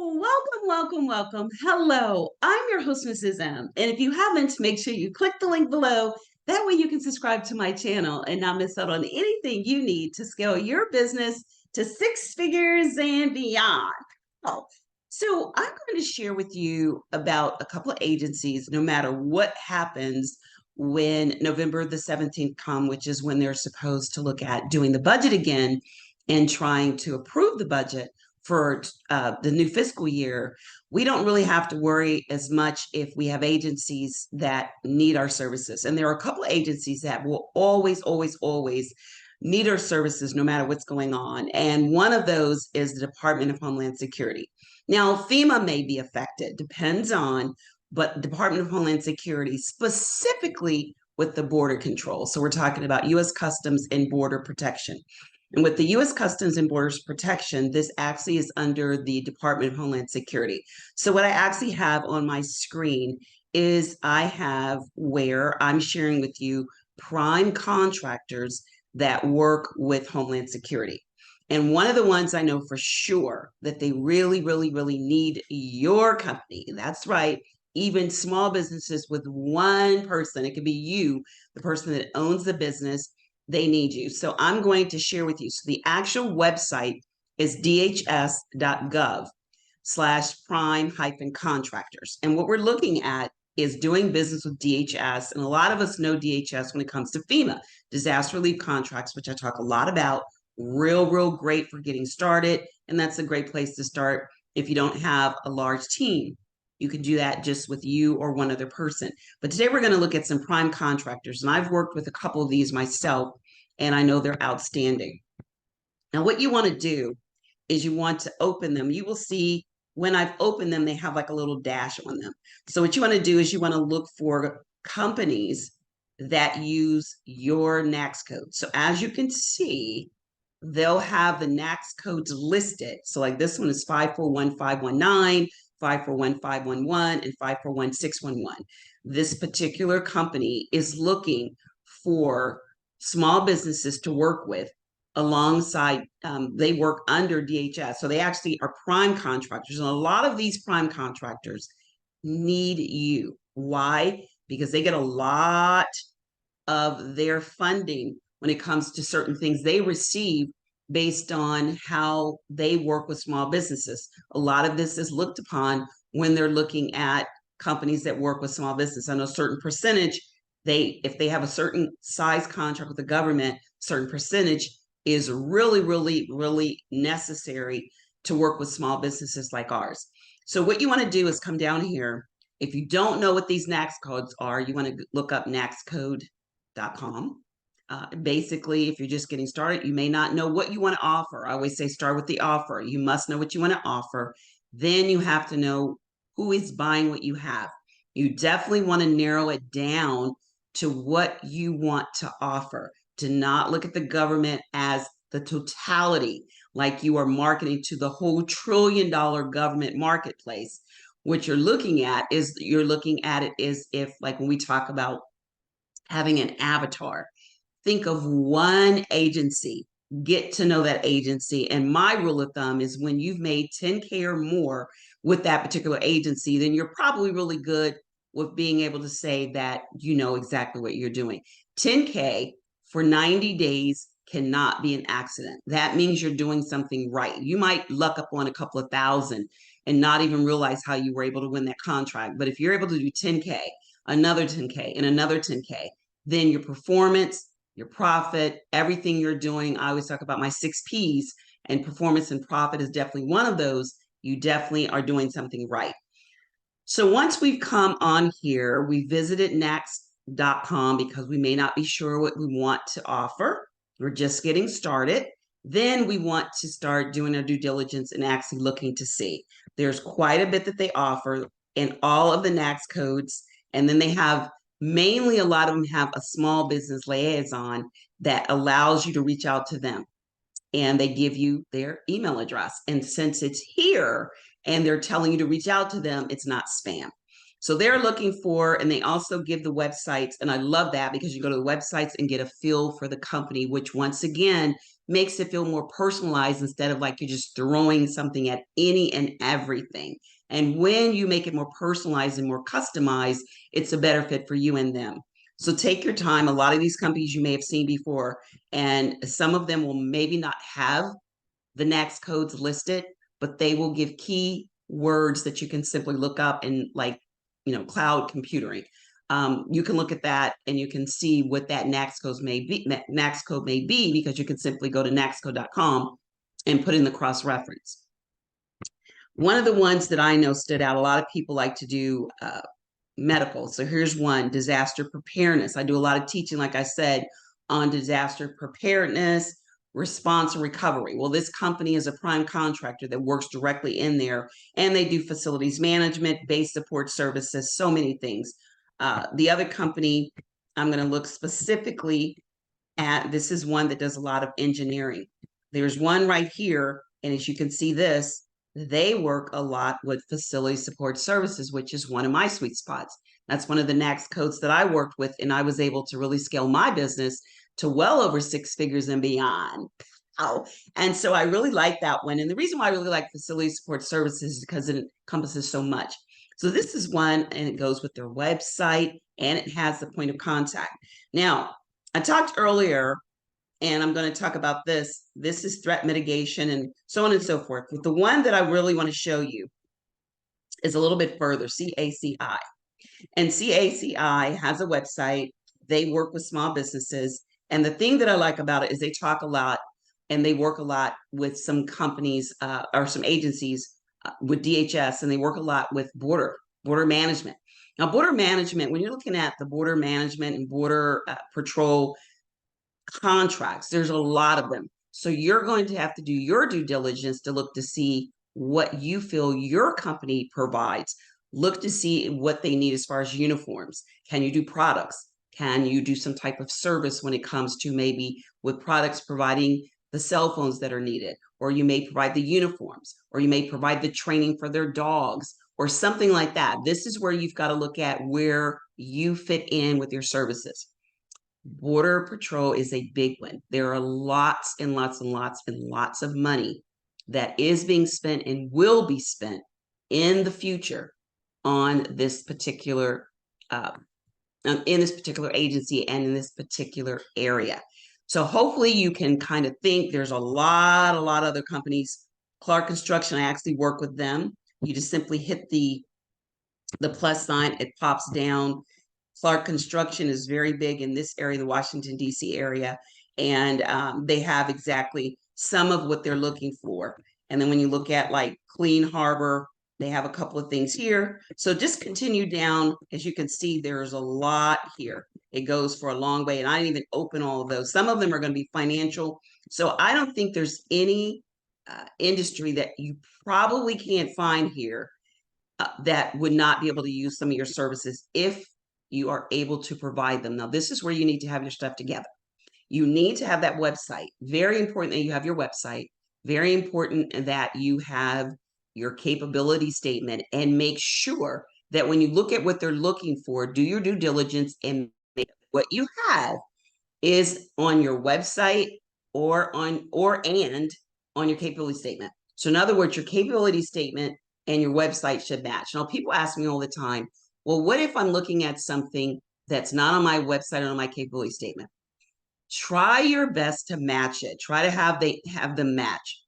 Welcome, welcome, welcome. Hello, I'm your host, Mrs. M. And if you haven't, make sure you click the link below. That way you can subscribe to my channel and not miss out on anything you need to scale your business to six figures and beyond. Oh, so I'm going to share with you about a couple of agencies, no matter what happens when November the 17th comes, which is when they're supposed to look at doing the budget again and trying to approve the budget for the new fiscal year. We don't really have to worry as much if we have agencies that need our services. And there are a couple of agencies that will always, always, always need our services no matter what's going on. And one of those is the Department of Homeland Security. Now, FEMA may be affected, depends on, but Department of Homeland Security specifically with the border control. So we're talking about U.S. Customs and Border Protection. And with the U.S. Customs and Borders Protection, this actually is under the Department of Homeland Security. So what I actually have on my screen is I have where I'm sharing with you prime contractors that work with Homeland Security. And one of the ones I know for sure that they really, really, really need your company. That's right. Even small businesses with one person, it could be you, the person that owns the business, they need you. So I'm going to share with you. So the actual website is dhs.gov/prime-contractors. And what we're looking at is doing business with DHS. And a lot of us know DHS when it comes to FEMA, disaster relief contracts, which I talk a lot about. Real great for getting started. And that's a great place to start if you don't have a large team. You can do that just with you or one other person. But today we're going to look at some prime contractors. And I've worked with a couple of these myself, and I know they're outstanding. Now, what you want to do is you want to open them. You will see when I've opened them, they have like a little dash on them. So what you want to do is you want to look for companies that use your NAICS code. So as you can see, they'll have the NAICS codes listed. So like this one is 541519, 541511, and 541611. This particular company is looking for small businesses to work with alongside, they work under DHS. So they actually are prime contractors. And a lot of these prime contractors need you. Why? Because they get a lot of their funding when it comes to certain things they receive based on how they work with small businesses. A lot of this is looked upon when they're looking at companies that work with small business. I know a certain percentage, if they have a certain size contract with the government, certain percentage is really necessary to work with small businesses like ours. So what you want to do is come down here. If you don't know what these NAICS codes are, you want to look up NAICScode.com. Basically, if you're just getting started, you may not know what you want to offer. I always say start with the offer. You must know what you want to offer. Then you have to know who is buying what you have. You definitely want to narrow it down to what you want to offer. Do not look at the government as the totality, like you are marketing to the whole $1 trillion government marketplace. What you're looking at is if, like when we talk about having an avatar, think of one agency, get to know that agency. And my rule of thumb is when you've made 10K or more with that particular agency, then you're probably really good with being able to say that you know exactly what you're doing. 10K for 90 days cannot be an accident. That means you're doing something right. You might luck up on a couple of thousand and not even realize how you were able to win that contract. But if you're able to do 10K, another 10K, and another 10K, then your performance, your profit, everything you're doing. I always talk about my 6 Ps, and performance and profit is definitely one of those. You definitely are doing something right. So once we've come on here, we visited NAICS.com because we may not be sure what we want to offer. We're just getting started. Then we want to start doing our due diligence and actually looking to see. There's quite a bit that they offer in all of the NAICS codes. And then they have mainly, a lot of them have a small business liaison that allows you to reach out to them, and they give you their email address. And since it's here and they're telling you to reach out to them, it's not spam. So they're looking for, and they also give the websites. And I love that because you go to the websites and get a feel for the company, which once again makes it feel more personalized instead of like you're just throwing something at any and everything. And when you make it more personalized and more customized, it's a better fit for you and them. So take your time. A lot of these companies you may have seen before, and some of them will maybe not have the NAICS codes listed, but they will give key words that you can simply look up in, like, cloud computing. You can look at that and you can see what that NAICS code may be, because you can simply go to naicscode.com and put in the cross reference. One of the ones that I know stood out, a lot of people like to do medical. So here's one: disaster preparedness. I do a lot of teaching, like I said, on disaster preparedness, response, and recovery. Well, this company is a prime contractor that works directly in there, and they do facilities management, base support services, so many things. The other company I'm going to look specifically at, this is one that does a lot of engineering. There's one right here, and as you can see this, they work a lot with facility support services, which is one of my sweet spots. That's one of the NAICS codes that I worked with, and I was able to really scale my business to well over 6 figures and beyond. Oh, and so I really like that one. And the reason why I really like facility support services is because it encompasses so much. So this is one, and it goes with their website, and it has the point of contact. Now, I talked earlier, and I'm going to talk about this. This is threat mitigation and so on and so forth. But the one that I really want to show you is a little bit further, CACI. And CACI has a website. They work with small businesses. And the thing that I like about it is they talk a lot, and they work a lot with some companies or some agencies with DHS, and they work a lot with border management. Now, border management, when you're looking at the border management and border patrol contracts, there's a lot of them. So you're going to have to do your due diligence to look to see what you feel your company provides. Look to see what they need as far as uniforms. Can you do products? Can you do some type of service when it comes to maybe with products providing the cell phones that are needed? Or you may provide the uniforms, or you may provide the training for their dogs, or something like that. This is where you've got to look at where you fit in with your services. Border Patrol is a big one. There are lots and lots and lots and lots of money that is being spent and will be spent in the future on this particular agency and in this particular area. So hopefully you can kind of think. There's a lot of other companies. Clark Construction, I actually work with them. You just simply hit the plus sign, it pops down. Clark Construction is very big in this area, the Washington, D.C. area, and they have exactly some of what they're looking for. And then when you look at like Clean Harbor, they have a couple of things here. So just continue down. As you can see, there's a lot here. It goes for a long way, and I didn't even open all of those. Some of them are going to be financial. So I don't think there's any industry that you probably can't find here that would not be able to use some of your services if you are able to provide them. Now, this is where you need to have your stuff together. You need to have that website. Very important that you have your website. Very important that you have your capability statement, and make sure that when you look at what they're looking for, do your due diligence and make what you have is on your website or on your capability statement. So in other words, your capability statement and your website should match. Now, people ask me all the time, well, what if I'm looking at something that's not on my website or on my capability statement? Try your best to match it. Try to have them match.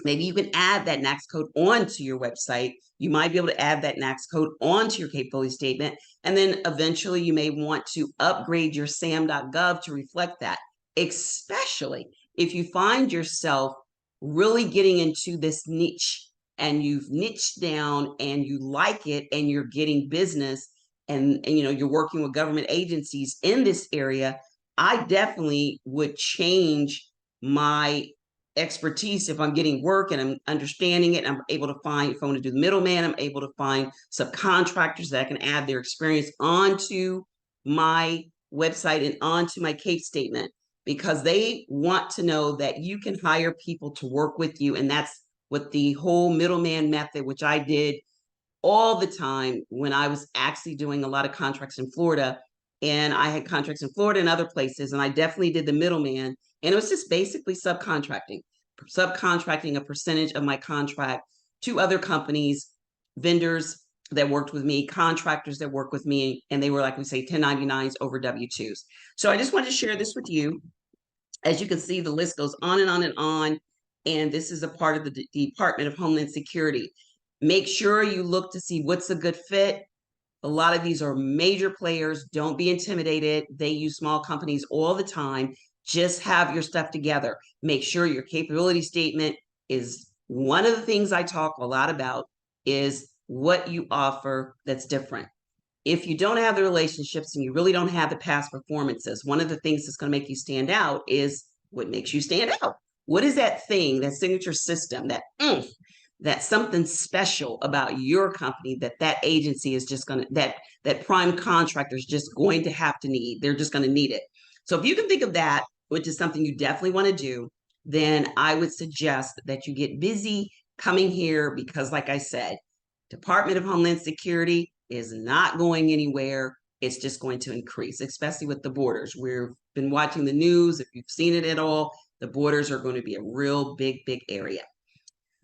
Maybe you can add that NAICS code onto your website. You might be able to add that NAICS code onto your capability statement. And then eventually you may want to upgrade your sam.gov to reflect that, especially if you find yourself really getting into this niche and you've niched down and you like it and you're getting business and you're working with government agencies in this area. I definitely would change my expertise if I'm getting work and I'm understanding it. I'm able to find, if I want to do the middleman, I'm able to find subcontractors that I can add their experience onto my website and onto my case statement, because they want to know that you can hire people to work with you. And that's what the whole middleman method, which I did all the time when I was actually doing a lot of contracts in Florida. And I had contracts in Florida and other places, and I definitely did the middleman. And it was just basically subcontracting a percentage of my contract to other companies, vendors that worked with me, contractors that work with me, and they were, like we say, 1099s over W-2s. So I just wanted to share this with you. As you can see, the list goes on and on and on. And this is a part of the Department of Homeland Security. Make sure you look to see what's a good fit. A lot of these are major players. Don't be intimidated. They use small companies all the time. Just have your stuff together. Make sure your capability statement is one of the things I talk a lot about, is what you offer that's different. If you don't have the relationships and you really don't have the past performances, one of the things that's going to make you stand out is what makes you stand out. What is that thing, that signature system, that something special about your company that agency is just going to, that prime contractor is just going to have to need. They're just going to need it. So if you can think of that, which is something you definitely want to do, then I would suggest that you get busy coming here, because like I said, Department of Homeland Security is not going anywhere. It's just going to increase, especially with the borders. We've been watching the news. If you've seen it at all, the borders are going to be a real big area.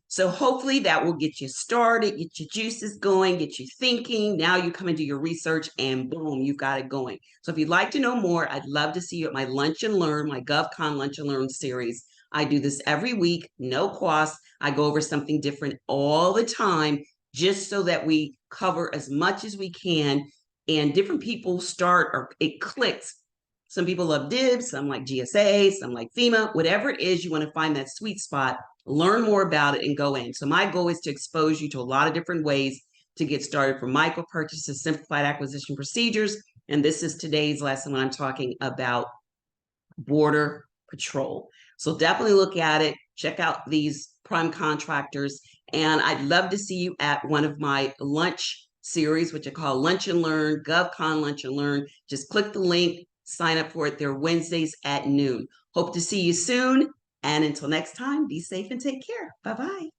So hopefully that will get you started, get your juices going, get you thinking. Now you come and do your research and boom, you've got it going. So if you'd like to know more, I'd love to see you at my Lunch and Learn, my GovCon Lunch and Learn series. I do this every week, no cost. I go over something different all the time, just so that we cover as much as we can, and different people start, or it clicks. Some people love DIBS, some like GSA, some like FEMA, whatever it is, you want to find that sweet spot, learn more about it and go in. So my goal is to expose you to a lot of different ways to get started, from micro purchases, simplified acquisition procedures. And this is today's lesson when I'm talking about border patrol. So definitely look at it, check out these prime contractors, and I'd love to see you at one of my lunch series, which I call Lunch and Learn, GovCon Lunch and Learn. Just click the link, sign up for it. They're Wednesdays at noon. Hope to see you soon. And until next time, be safe and take care. Bye-bye.